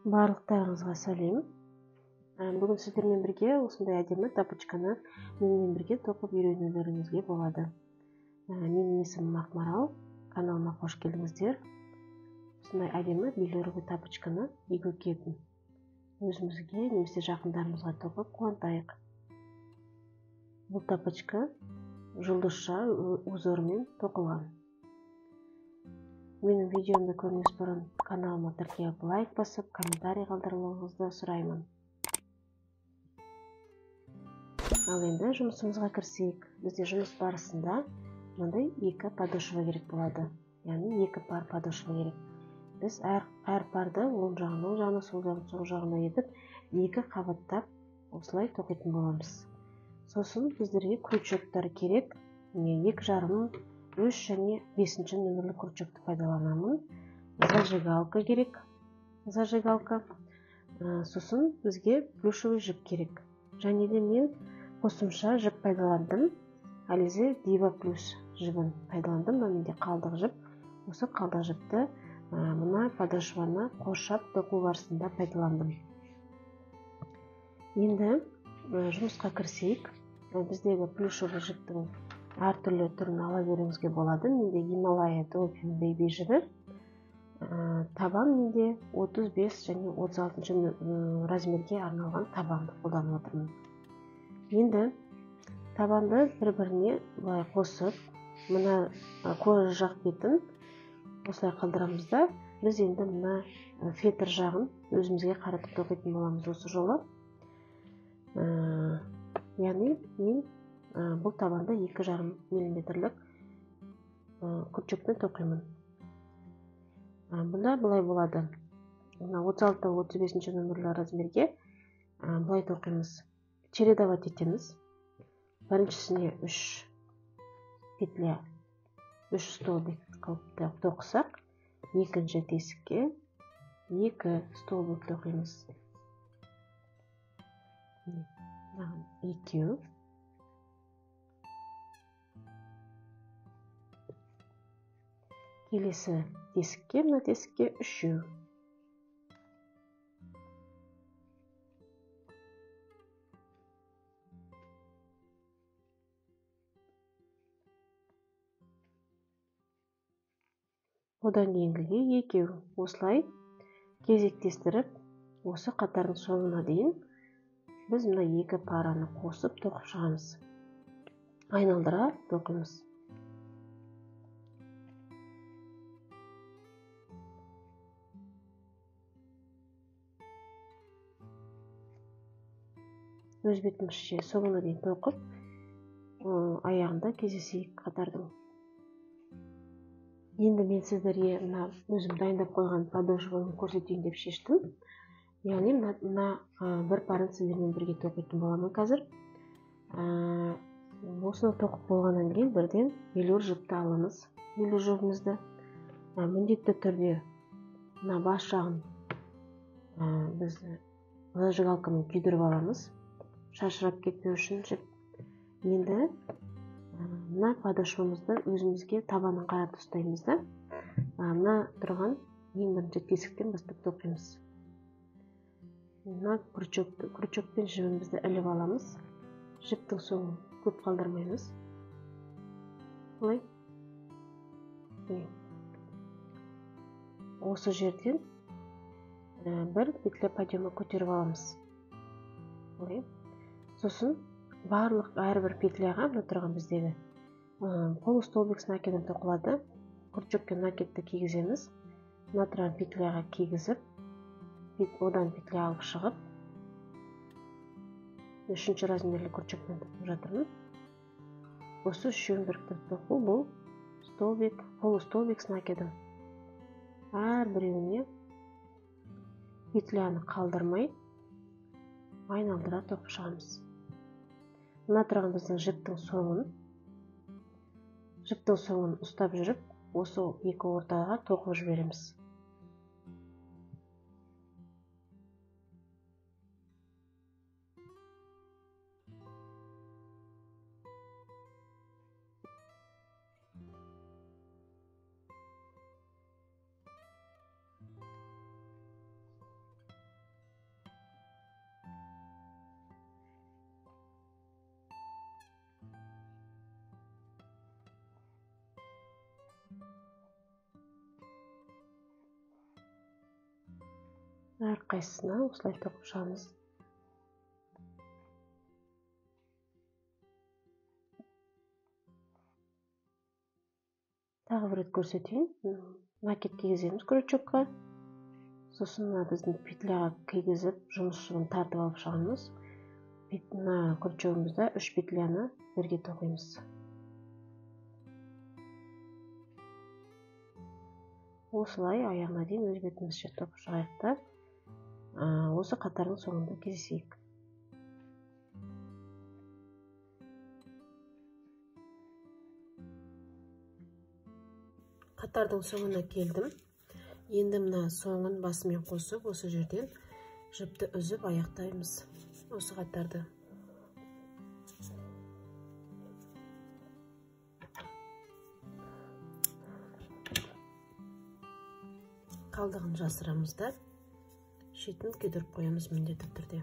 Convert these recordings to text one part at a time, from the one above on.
Барлықтарыңызға сәлем. Бүгін сіздермен бірге осындай әдемі тапочканы менімен бірге тоқып үйренулеріңізге болады. Менің есімім Ақмарал, каналыма қош келдіңіздер. Осындай әдемі белорғы тапочканы үйге киетін өзімізге немесе жақындарымызға тоқып қуантайық. Бұл тапочка жұлдызша узормен тоқылған. Менің видеомды көрмес бұрын каналыма тіркеліп лайк басып, комментарий қалдыруларыңызды сұраймын. Ал енді жұмысымызға кірісейік. Бізде жұмыс барысында мынандай екі подошва керек болады. Яғни екі пар подошва керек. Біз әр парды оң жағына, сол жағына етіп, екі қабаттап осылай тоқитын боламыз. Сосын біздерге крючоктар керек. 2,5, 3 және 5 нөмірлі крючокты пайдаланамын. Зажигалка керек. Сосын бізге плюшевый жіп керек. Және де мен қосымша жіп пайдаландым. Alize Diva Plus жібін пайдаландым. Менде қалдық жіп. Осы қалдық жіпті мына подошваны қоршап тоқу барысында пайдаландым. Енді жұмысқа кірісейік. Біздегі плюшевый жіптің әртүрлі түрін ала беруіңізге болады. Менде Himalaya Dolphin Baby жібі. Табан менде 35 және 36 размерге арналған табанды қолданып отырмын. Енді табанды бір-біріне былай қосып, мына кожа жақ бетін осылай қалдырамыз да, біз енді мына фетр жағын өзімізге қаратып тоқитын боламыз осы жолы. Яғни мен бұл табанды 2,5 мм крючокпен тоқимын. Бұнда былай болады. 36-35 нөмірлі размерге былай тоқимыз. Чередовать етеміз. Біріншісіне 3 петля, 3 столбик қылып тоқысақ, екінші тесікке 2 столбик тоқимыз. Екеу. Келесі тесікке, мына тесікке 3. Одан кейінгіге 2. Осылай кезектестіріп, осы қатардың соңына дейін біз мына екі параны қосып тоқып шығамыз. Айналдыра тоқимыз. Өз бетімізше соңына дейін тоқып, аяғында кездесейік қатардың. Енді мен сіздерге өзім дайындап қойған подошваны көрсетейін деп шештім. Яғни мына бір парын сіздермен бірге тоқитын боламын қазір. Осыны тоқып болғаннан кейін бірден велюр жіпті аламыз. Велюр жібімізді міндетті түрде мына бас жағын біз зажигалкамен күйдіріп аламыз. Шашырап кетпеу үшін жіп. Енді мына подошвамызды өзімізге табанын қаратып ұстаймыз да, мына тұрған ең бірінші тесіктен бастап тоқимыз. Мына крючокпен жібімізді іліп аламыз. Жіптің соңын көп қалдырмаймыз. Бұлай. Осы жерден бір петля подъема көтеріп аламыз. Бұлай. Сосын барлық әрбір петляға мына тұрған біздегі полустолбик с накидом тоқылады. Крючокке накидті кигіземіз. Мына тұрған петляға кигізіп, одан петля алып шығып, 3 размерлі крючокпен тоқып жатырмын. Осы үшеуін біріктіріп тоқу бұл полустолбик с накидом. Әрбіреуіне петляны қалдырмай айналдыра тоқып шығамыз. Мына тұрған біздің жіптің соңын ұстап жүріп, осы екі ортаға тоқып жібереміз. әрқайсысына осылай тоқып шығамыз. Тағы бір рет көрсетейін. Накид кигіземіз крючокқа. Сосын біздің петляға кигізіп, жұмыс жібін тартып алып шығамыз. Мына крючогымызда 3 петляны бірге тоқимыз. Осылай аяғына дейін өз бетімізше тоқып шығайық та, осы қатардың соңында кездесейік. Қатардың соңына келдім. Енді мына соңын басымен қосып, осы жерден жіпті үзіп аяқтаймыз осы қатарды. Қалдығын жасырамыз да шетін күйдіріп қоямыз міндетті түрде.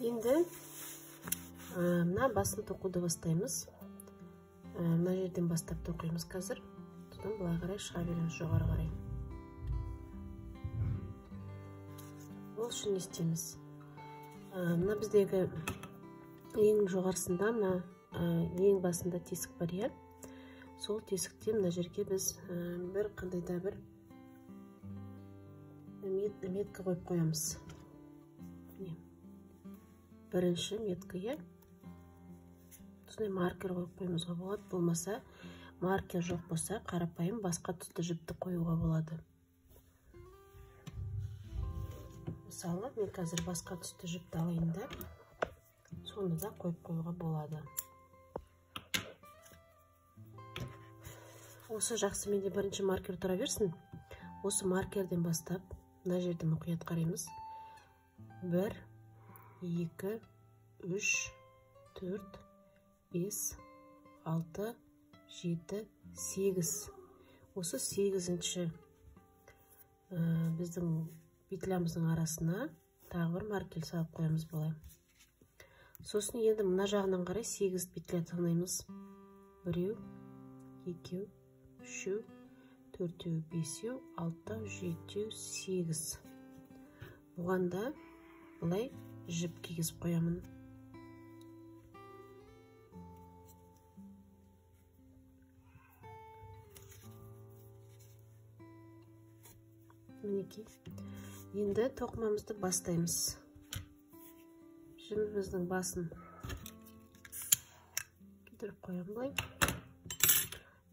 Енді мына басын тоқуды бастаймыз. Мына жерден бастап тоқимыз қазір. Содан былай қарай шыға береміз жоғары қарай. Ол үшін не істейміз? Мына біздегі ең жоғарысында, ең басында тесік бар, иә. Сол тесіктен мына жерге біз бір қандайда бір метка қойып қоямыз. Бірінші метка, иә. Осындай маркер қойып қоймызға болады. Болмаса, маркер жоқ болса, қарапайым басқа түсті жіпті қоюға болады. Мысалы, мен қазір басқа түсті жіпті алайын да, соны да қойып қоюға болады. Осы жақсы, менде бірінші маркер тұра берсін. Осы маркерден бастап, мына жерде мұқият қараймыз. 1, 2, 3, 4, 5, 6, 7, 8. Осы 8-ші біздің петлямыздың арасына тағы бір маркер салып қоямыз былай. Сосын енді мына жағынан қарай 8 петля таңдаймыз. 1, 2, 3, 4, 5, 6, 7, 8. Бұған да бұлай жіп кигізіп қоямын. Мінекей. Енді тоқымамызды бастаймыз. Жібіміздің басын күйдіріп қоямын бұлай.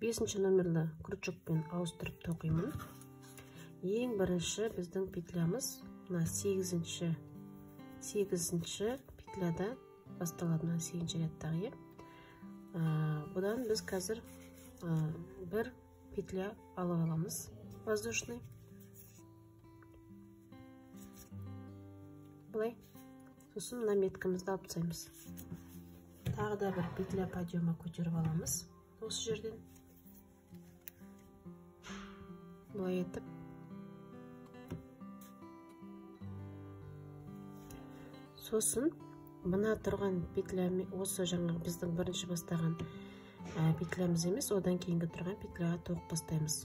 5-ші номерлі крючокпен ауыстырып тоқимын. Ең бірінші біздің петлямыз 8-ші петляда басталады, 8-ші рядтағы. Бұдан біз қазір бір петля алып аламыз, воздушный. Бұлай. Сосын мына меткамызды алып тастаймыз. Тағы да бір петля подъема көтеріп аламыз осы жерден. Бұлай етіп. Сосын мына тұрған петлямен, осы жаңағы біздің бірінші бастаған петлямыз емес, одан кейінгі тұрған петляға тоқып бастаймыз.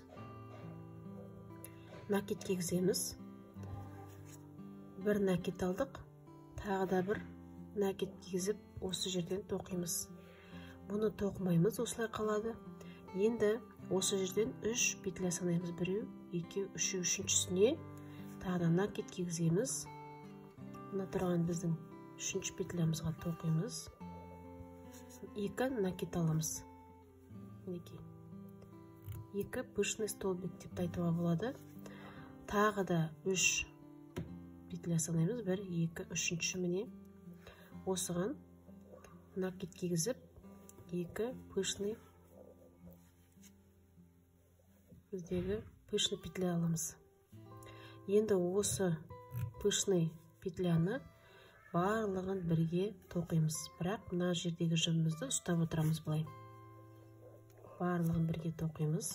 Накид кигіземіз. Бір накид алдық, тағы да бір накид кигізіп, осы жерден тоқимыз. Бұны тоқымаймыз, осылай қалады. Енді осы жерден 3 петля санаймыз. 1, 2, 3, үшіншісіне тағы да накид кигіземіз. Мына тұрған біздің 3-ші петлямызға тоқимыз. 2 накид аламыз. 2 пышный столбик деп айтуға болады. Тағы да 3 петля санаймыз. 1, 2, 3-ші міне. Осыған накид кигізіп, 2 пышный біздегі пышный петля аламыз. Енді осы пышный петляны барлығын бірге тоқимыз. Бірақ мына жердегі жібімізді ұстап отырамыз былай. Барлығын бірге тоқимыз.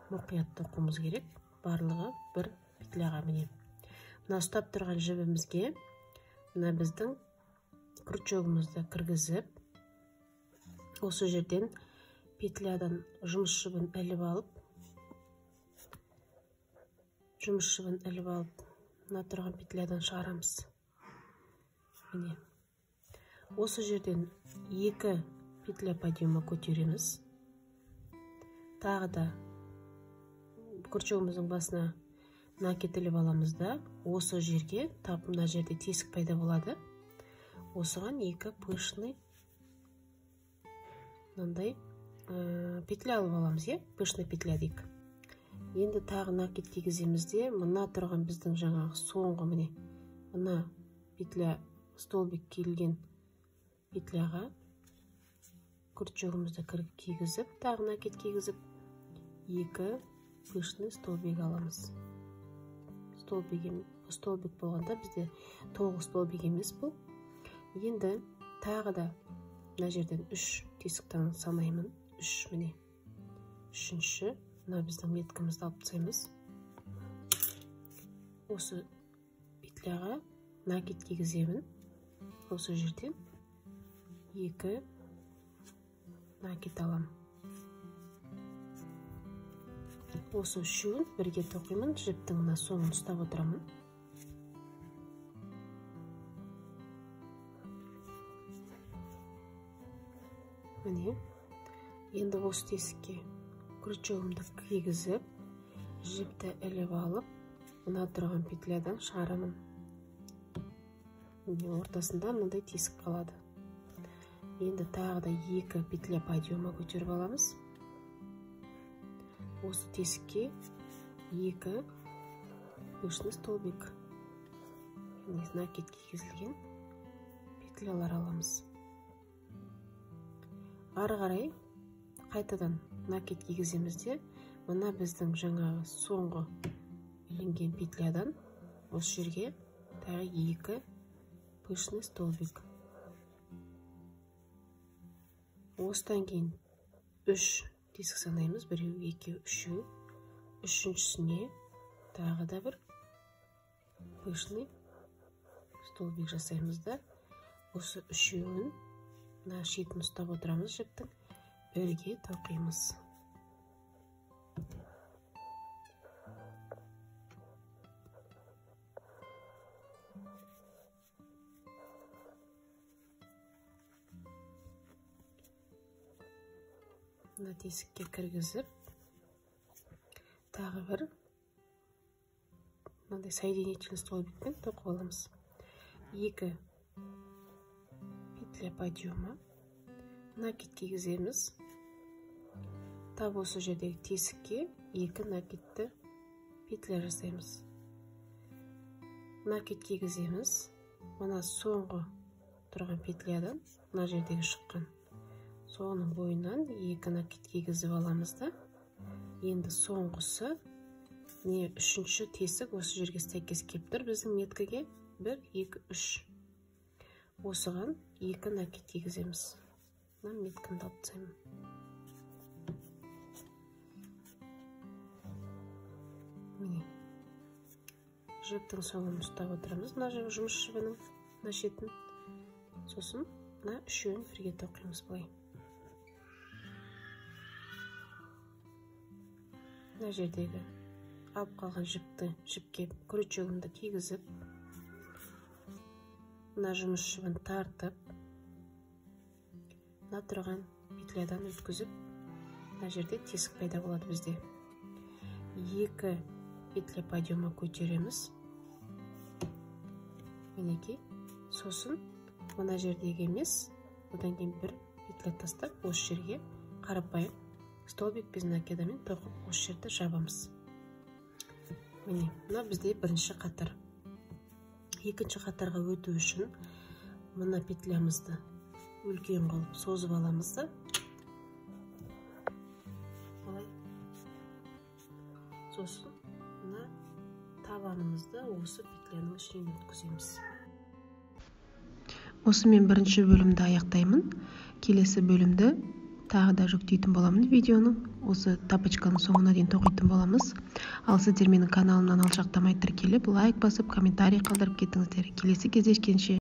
Мұқият тоқуымыз керек. Барлығы бір петляға міне. Мына ұстап тұрған жібімізге мына біздің крючогымызды кіргізіп, осы жерден петлядан жұмыс жібін іліп алып, мына тұрған петлядан шығарамыз. Міне. Осы жерден 2 петля подъема көтереміз. Тағы да крючогымыздың басына накид іліп аламыз да, осы жерге, тап мына жерде тесік пайда болады. Осыған 2 пышный мынандай петля алып аламыз, пышный петля дейік. Енді тағы накид кигіземізде, мына тұрған біздің жаңағы соңғы міне, мына петля столбик киілген петляға крючогымызды кигізіп, тағы накид кигізіп, 2 пышный столбик аламыз. Столбик болғанда бізде толық столбик емес бұл. Енді тағы да мына жерден 3 тесіктен санаймын. 3 міне. 3-ші мына біздің меткамызды алып тастаймыз. Осы петляға накид кигіземін. Осы жерден 2 накид алам. Осы үшеуін бірге тоқимын. Жіптің мына соңын ұстап отырамын. Міне, енді осы тесікке крючогымды кигізіп, жіпті іліп алып, мына тұрған петлядан шығарамын. Міне, ортасында мындай тесік қалады. Енді тағы да 2 петля подъема көтеріп аламыз. Осы тесікке 2 пышный столбик. Накид кигізілген петлялар аламыз. Ары қарай қайтадан накид кигіземізде, мына біздің жаңағы соңғы ілінген петлядан осы жерге тағы 2 пышный столбик. Осыдан кейін 3 тесік санаймыз. 1, 2, 3. Үшіншісіне тағы да бір пышный столбик жасаймыз да, осы үшеуін мына шетін ұстап отырамыз жіптің, бірге тоқимыз. Мына тесікке кіргізіп, тағы бір мынандай соединительный столбикпен тоқып аламыз. 2 петля подъема, накид кигіземіз. Тап осы жердегі тесікке 2 накидті петля жасаймыз. Накид кигіземіз. Мына соңғы тұрған петлядан, мына жердегі шыққан соның бойынан 2 накид кигізіп аламыз да. Енді соңғысы, не 3-ші тесік осы жерге сәйкес келіп тұр біздің меткіге. 1, 2, 3. Осыған 2 накид кигіземіз. Мына меткімді алып тастаймын. Міне. Жіптің соңын ұстап отырамыз. Мына жұмыс жібінің мына шетін. Сосын мына үшеуін бірге тоқимыз былай. Мына жердегі алып қалған жіпке крючогымды кигізіп, мына жұмыс жібін тартып, мына тұрған петлядан өткізіп, мына жерде тесік пайда болады бізде. 2 петля подъема көтереміз. Мінекей, сосын мына жердегі емес, одан кейін бір петля тастап, осы жерге қарапайым столбик без накидамен тоқып осы жерді жабамыз. Міне, мына бізде бірінші қатар. Екінші қатарға өту үшін мына петлямызды үлкен қылып созып аламыз да, сосын мына табанымызды осы петляның ішіне өткіземіз. Осымен бірінші бөлімді аяқтаймын. Келесі бөлімді тағы да жүктейтін боламын видеоны. Осы тапочканың соңына дейін тоқитын боламыз. Ал сіздер менің каналымнан алшақтамай тіркеліп, лайк басып, комментарий қалдырып кетіңіздер. Келесі кездескенше